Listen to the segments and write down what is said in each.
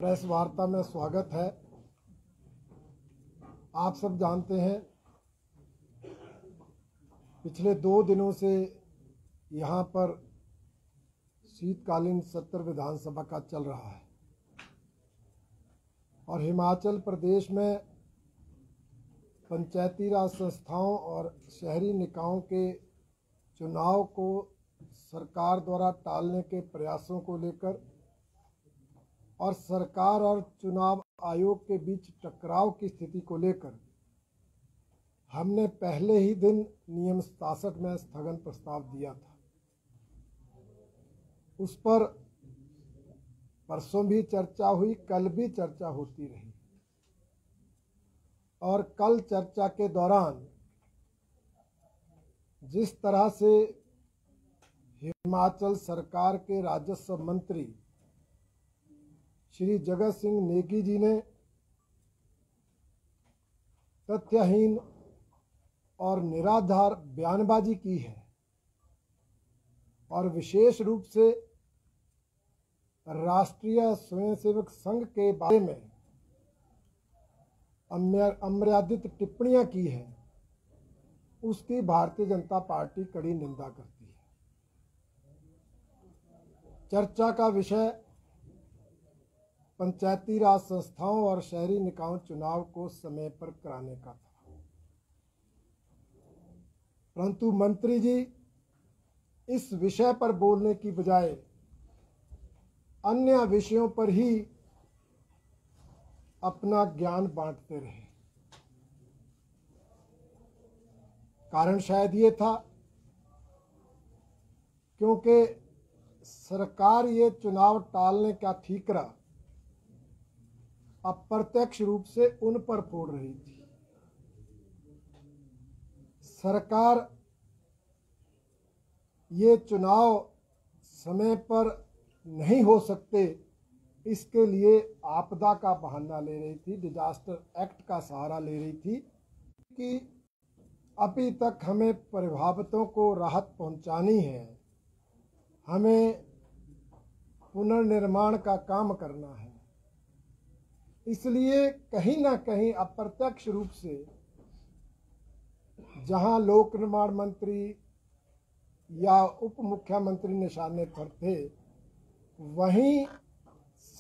Press वार्ता में स्वागत है। आप सब जानते हैं पिछले 2 दिनों से यहाँ पर शीतकालीन सत्र विधानसभा का चल रहा है और हिमाचल प्रदेश में पंचायती राज संस्थाओं और शहरी निकायों के चुनाव को सरकार द्वारा टालने के प्रयासों को लेकर और सरकार और चुनाव आयोग के बीच टकराव की स्थिति को लेकर हमने पहले ही दिन नियम 67 में स्थगन प्रस्ताव दिया था। उस पर परसों भी चर्चा हुई, कल भी चर्चा होती रही और कल चर्चा के दौरान जिस तरह से हिमाचल सरकार के राजस्व मंत्री श्री जगत सिंह नेगी जी ने तथ्यहीन और निराधार बयानबाजी की है और विशेष रूप से राष्ट्रीय स्वयंसेवक संघ के बारे में अमर्यादित टिप्पणियां की है, उसकी भारतीय जनता पार्टी कड़ी निंदा करती है। चर्चा का विषय पंचायती राज संस्थाओं और शहरी निकायों चुनाव को समय पर कराने का था, परंतु मंत्री जी इस विषय पर बोलने की बजाय अन्य विषयों पर ही अपना ज्ञान बांटते रहे। कारण शायद ये था क्योंकि सरकार ये चुनाव टालने का ठीकरा अप्रत्यक्ष रूप से उन पर फोड़ रही थी। सरकार ये चुनाव समय पर नहीं हो सकते, इसके लिए आपदा का बहाना ले रही थी, डिजास्टर एक्ट का सहारा ले रही थी कि अभी तक हमें प्रभावितों को राहत पहुंचानी है, हमें पुनर्निर्माण का काम करना है। इसलिए कहीं ना कहीं अप्रत्यक्ष रूप से जहां लोक निर्माण मंत्री या उप मुख्यमंत्री निशाने पर थे, वहीं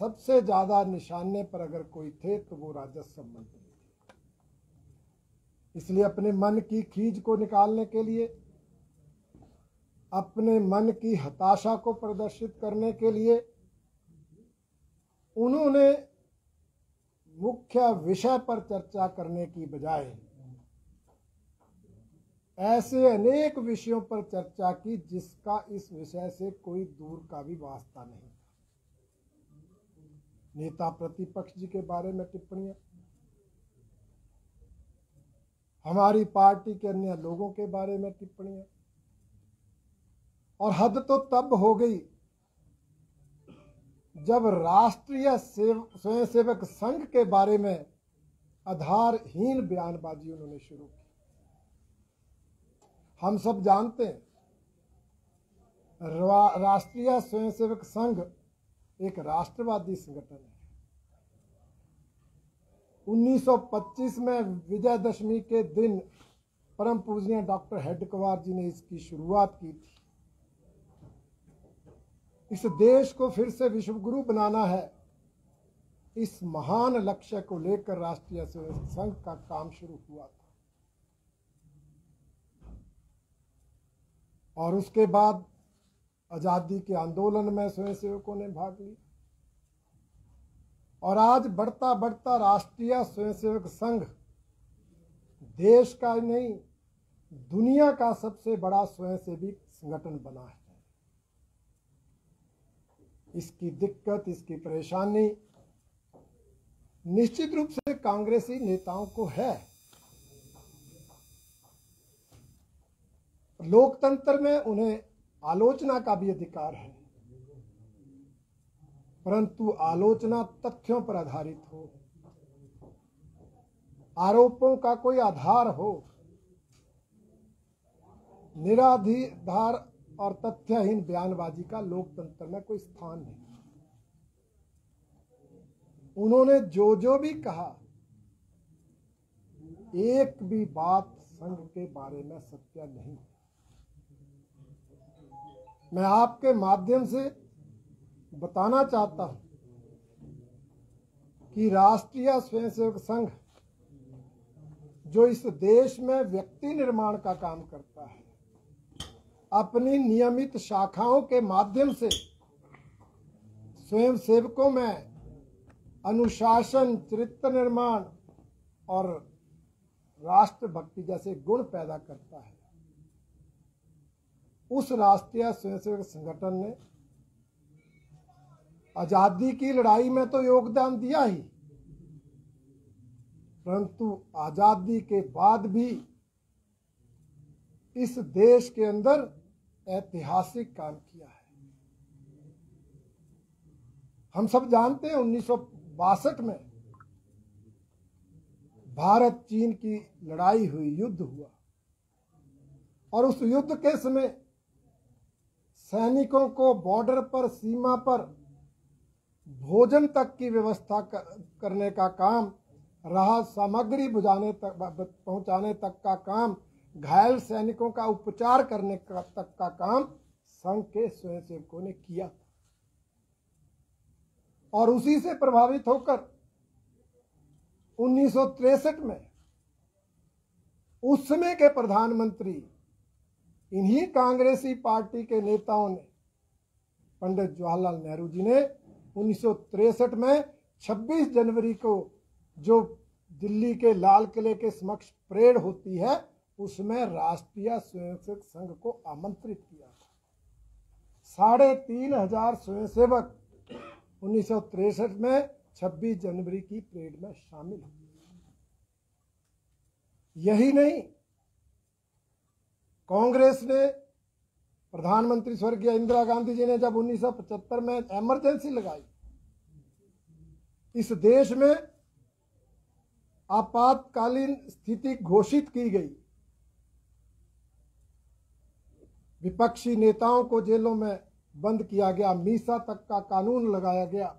सबसे ज्यादा निशाने पर अगर कोई थे तो वो राजस्व मंत्री थे। इसलिए अपने मन की खीज को निकालने के लिए, अपने मन की हताशा को प्रदर्शित करने के लिए उन्होंने मुख्य विषय पर चर्चा करने की बजाय ऐसे अनेक विषयों पर चर्चा की जिसका इस विषय से कोई दूर का भी वास्ता नहीं था। नेता प्रतिपक्ष जी के बारे में टिप्पणियां, हमारी पार्टी के अन्य लोगों के बारे में टिप्पणियां, और हद तो तब हो गई जब राष्ट्रीय स्वयंसेवक संघ के बारे में आधारहीन बयानबाजी उन्होंने शुरू की। हम सब जानते हैं राष्ट्रीय स्वयंसेवक संघ एक राष्ट्रवादी संगठन है। 1925 में विजयदशमी के दिन परम पूजनीय डॉक्टर हेडगेवार जी ने इसकी शुरुआत की थी। इस देश को फिर से विश्वगुरु बनाना है, इस महान लक्ष्य को लेकर राष्ट्रीय स्वयंसेवक संघ का काम शुरू हुआ था और उसके बाद आजादी के आंदोलन में स्वयंसेवकों ने भाग लिया और आज बढ़ता बढ़ता राष्ट्रीय स्वयंसेवक संघ देश का नहीं, दुनिया का सबसे बड़ा स्वयंसेवी संगठन बना है। इसकी दिक्कत, इसकी परेशानी निश्चित रूप से कांग्रेसी नेताओं को है। लोकतंत्र में उन्हें आलोचना का भी अधिकार है, परंतु आलोचना तथ्यों पर आधारित हो, आरोपों का कोई आधार हो। निराधार और तथ्यहीन बयानबाजी का लोकतंत्र में कोई स्थान नहीं। उन्होंने जो जो भी कहा, एक भी बात संघ के बारे में सत्य नहीं। मैं आपके माध्यम से बताना चाहता हूं कि राष्ट्रीय स्वयंसेवक संघ जो इस देश में व्यक्ति निर्माण का काम करता है, अपनी नियमित शाखाओं के माध्यम से स्वयंसेवकों में अनुशासन, चरित्र निर्माण और राष्ट्रभक्ति जैसे गुण पैदा करता है। उस राष्ट्रीय स्वयंसेवक संगठन ने आजादी की लड़ाई में तो योगदान दिया ही, परंतु आजादी के बाद भी इस देश के अंदर ऐतिहासिक काम किया है। हम सब जानते हैं 1962 में भारत चीन की लड़ाई हुई, युद्ध हुआ, और उस युद्ध के समय सैनिकों को बॉर्डर पर, सीमा पर भोजन तक की व्यवस्था करने का काम, राहत सामग्री पहुंचाने तक का काम, घायल सैनिकों का उपचार करने तक का काम संघ के स्वयंसेवकों ने किया। और उसी से प्रभावित होकर 1963 में उस समय के प्रधानमंत्री, इन्हीं कांग्रेसी पार्टी के नेताओं ने, पंडित जवाहरलाल नेहरू जी ने 1963 में 26 जनवरी को जो दिल्ली के लाल किले के समक्ष परेड होती है, उसमें राष्ट्रीय स्वयंसेवक संघ को आमंत्रित किया था। 3,500 स्वयंसेवक 1963 में 26 जनवरी की परेड में शामिल हुए। यही नहीं, कांग्रेस ने, प्रधानमंत्री स्वर्गीय इंदिरा गांधी जी ने जब 1975 में इमरजेंसी लगाई, इस देश में आपातकालीन स्थिति घोषित की गई, विपक्षी नेताओं को जेलों में बंद किया गया, मीसा तक का कानून लगाया गया,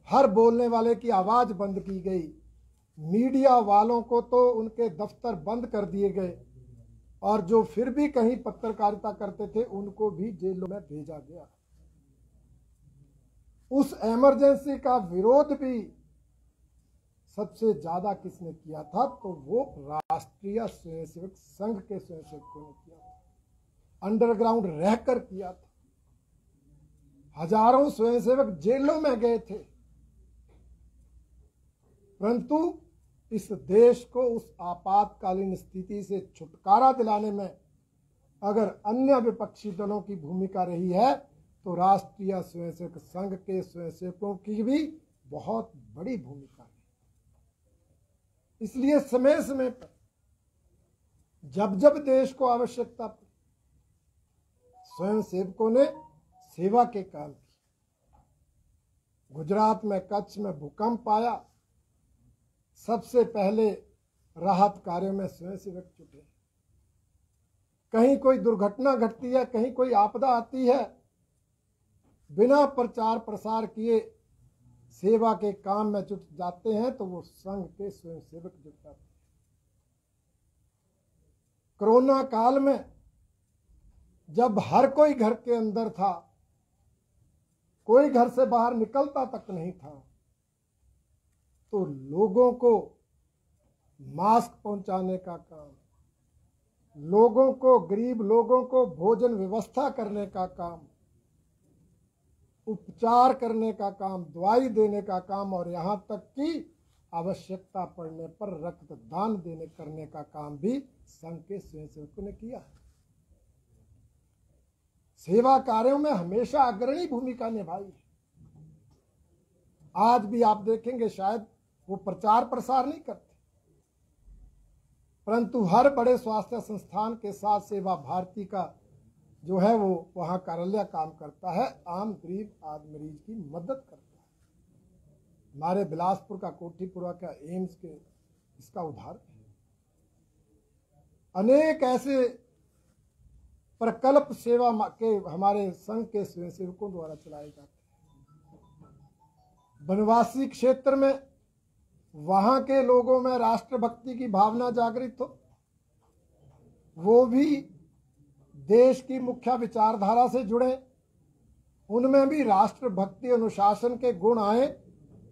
हर बोलने वाले की आवाज बंद की गई, मीडिया वालों को तो उनके दफ्तर बंद कर दिए गए, और जो फिर भी कहीं पत्रकारिता करते थे उनको भी जेलों में भेजा गया। उस इमरजेंसी का विरोध भी सबसे ज्यादा किसने किया था? तो वो राष्ट्रीय स्वयंसेवक संघ के स्वयंसेवकों ने किया था, अंडरग्राउंड रहकर किया था। हजारों स्वयंसेवक जेलों में गए थे, परंतु इस देश को उस आपातकालीन स्थिति से छुटकारा दिलाने में अगर अन्य विपक्षी दलों की भूमिका रही है, तो राष्ट्रीय स्वयंसेवक संघ के स्वयंसेवकों की भी बहुत बड़ी भूमिका है। इसलिए समय समय पर जब जब देश को आवश्यकता पड़ी, स्वयंसेवकों ने सेवा के काम किए। गुजरात में, कच्छ में भूकंप आया, सबसे पहले राहत कार्यों में स्वयंसेवक जुटे। कहीं कोई दुर्घटना घटती है, कहीं कोई आपदा आती है, बिना प्रचार प्रसार किए सेवा के काम में जुट जाते हैं, तो वो संघ के स्वयंसेवक जुट जाते हैं। कोरोना काल में जब हर कोई घर के अंदर था, कोई घर से बाहर निकलता तक नहीं था, तो लोगों को मास्क पहुंचाने का काम, लोगों को, गरीब लोगों को भोजन व्यवस्था करने का काम, उपचार करने का काम, दवाई देने का काम, और यहां तक कि आवश्यकता पड़ने पर रक्तदान करने का काम भी संघ के स्वयंसेवकों ने किया। सेवा कार्यों में हमेशा अग्रणी भूमिका निभाई है। आज भी आप देखेंगे, शायद वो प्रचार प्रसार नहीं करते, परंतु हर बड़े स्वास्थ्य संस्थान के साथ सेवा भारती का जो है वो वहां कार्यालय काम करता है, आम गरीब आदमी मरीज की मदद करता है। हमारे बिलासपुर का कोठीपुरा का एम्स के इसका उदाहरण है। अनेक ऐसे प्रकल्प सेवा के हमारे संघ के स्वयंसेवकों द्वारा चलाए जाते हैं। वनवासी क्षेत्र में वहां के लोगों में राष्ट्रभक्ति की भावना जागृत हो, वो भी देश की मुख्य विचारधारा से जुड़े, उनमें भी राष्ट्रभक्ति अनुशासन के गुण आए,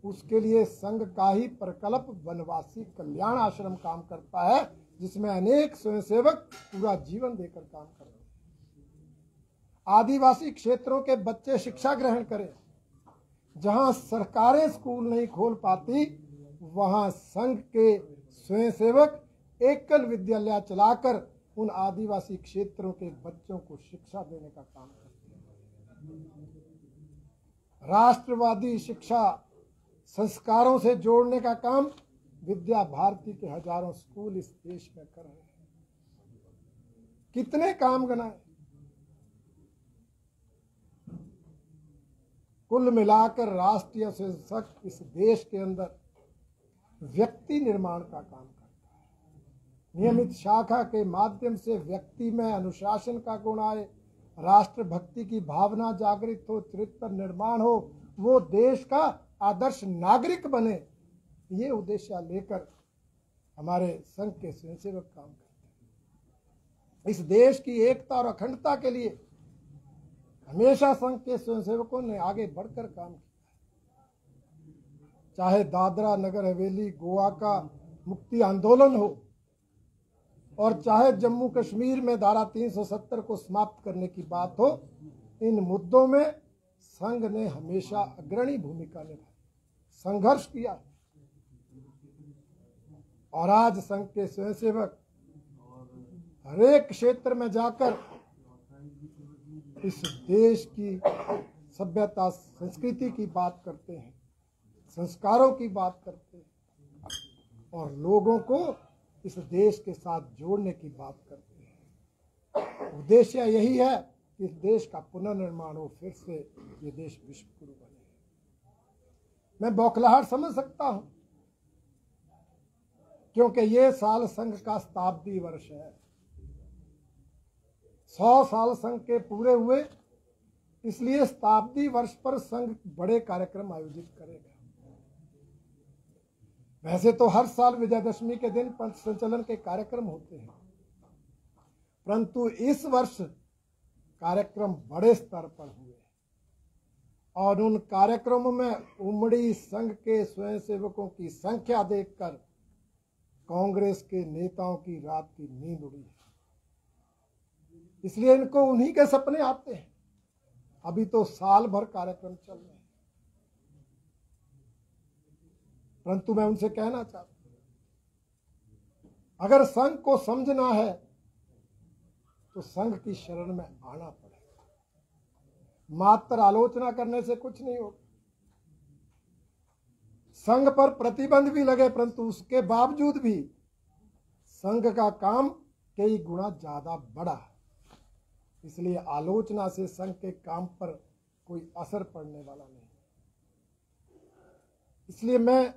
उसके लिए संघ का ही प्रकल्प वनवासी कल्याण आश्रम काम करता है, जिसमें अनेक स्वयंसेवक पूरा जीवन देकर काम करते हैं। आदिवासी क्षेत्रों के बच्चे शिक्षा ग्रहण करें, जहां सरकारें स्कूल नहीं खोल पाती, वहां संघ के स्वयंसेवक एकल विद्यालय चलाकर उन आदिवासी क्षेत्रों के बच्चों को शिक्षा देने का काम करते हैं। राष्ट्रवादी शिक्षा संस्कारों से जोड़ने का काम विद्या भारती के हजारों स्कूल इस देश में कर रहे हैं। कितने काम गनाए। कुल मिलाकर राष्ट्रीय शिक्षक इस देश के अंदर व्यक्ति निर्माण का काम करता है। नियमित शाखा के माध्यम से व्यक्ति में अनुशासन का गुण आए, राष्ट्रभक्ति की भावना जागृत हो, चरित्र निर्माण हो, वो देश का आदर्श नागरिक बने, ये उद्देश्य लेकर हमारे संघ के स्वयंसेवक काम करते हैं। इस देश की एकता और अखंडता के लिए हमेशा संघ के स्वयंसेवकों ने आगे बढ़कर काम किया। चाहे दादरा नगर हवेली गोवा का मुक्ति आंदोलन हो, और चाहे जम्मू कश्मीर में धारा 370 को समाप्त करने की बात हो, इन मुद्दों में संघ ने हमेशा अग्रणी भूमिका निभाई, संघर्ष किया। और आज संघ के स्वयंसेवक हरेक क्षेत्र में जाकर इस देश की सभ्यता संस्कृति की बात करते हैं, संस्कारों की बात करते हैं, और लोगों को इस देश के साथ जोड़ने की बात करते हैं। उद्देश्य यही है कि इस देश का पुनर्निर्माण हो, फिर से ये देश विश्व गुरु बने। मैं बौखलाहट समझ सकता हूं, क्योंकि ये साल संघ का शताब्दी वर्ष है। 100 साल संघ के पूरे हुए, इसलिए शताब्दी वर्ष पर संघ बड़े कार्यक्रम आयोजित करेगा। वैसे तो हर साल विजयदशमी के दिन पंथ संचलन के कार्यक्रम होते हैं, परंतु इस वर्ष कार्यक्रम बड़े स्तर पर हुए, और उन कार्यक्रमों में उमड़ी संघ के स्वयंसेवकों की संख्या देखकर कांग्रेस के नेताओं की रात की नींद उड़ी है। इसलिए इनको उन्हीं के सपने आते हैं। अभी तो साल भर कार्यक्रम चल रहे हैं, परंतु मैं उनसे कहना चाहता हूं, अगर संघ को समझना है तो संघ की शरण में आना पड़ेगा। मात्र आलोचना करने से कुछ नहीं होगा। संघ पर प्रतिबंध भी लगे, परंतु उसके बावजूद भी संघ का काम कई गुना ज्यादा बड़ा है। इसलिए आलोचना से संघ के काम पर कोई असर पड़ने वाला नहीं। इसलिए मैं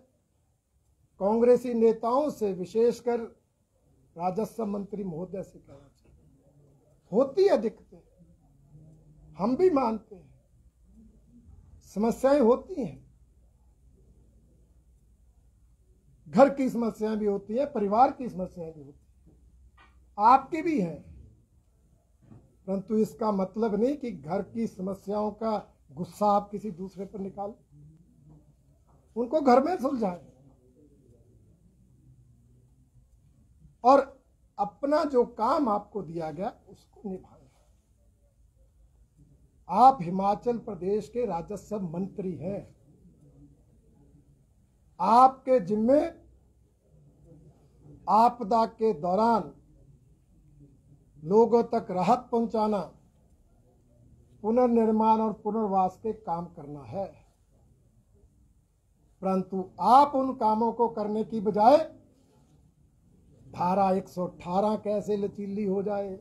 कांग्रेसी नेताओं से, विशेषकर राजस्व मंत्री महोदय से कहना चाहता हूं, होती है दिक्कतें, हम भी मानते हैं, समस्याएं होती हैं, घर की समस्याएं भी होती है, परिवार की समस्याएं भी होती हैं, आपकी भी हैं, परंतु इसका मतलब नहीं कि घर की समस्याओं का गुस्सा आप किसी दूसरे पर निकालें। उनको घर में सुलझाएं और अपना जो काम आपको दिया गया उसको निभाएं। आप हिमाचल प्रदेश के राजस्व मंत्री हैं, आपके जिम्मे आपदा के दौरान लोगों तक राहत पहुंचाना, पुनर्निर्माण और पुनर्वास के काम करना है। परंतु आप उन कामों को करने की बजाय धारा 118 कैसे लचीली हो जाए,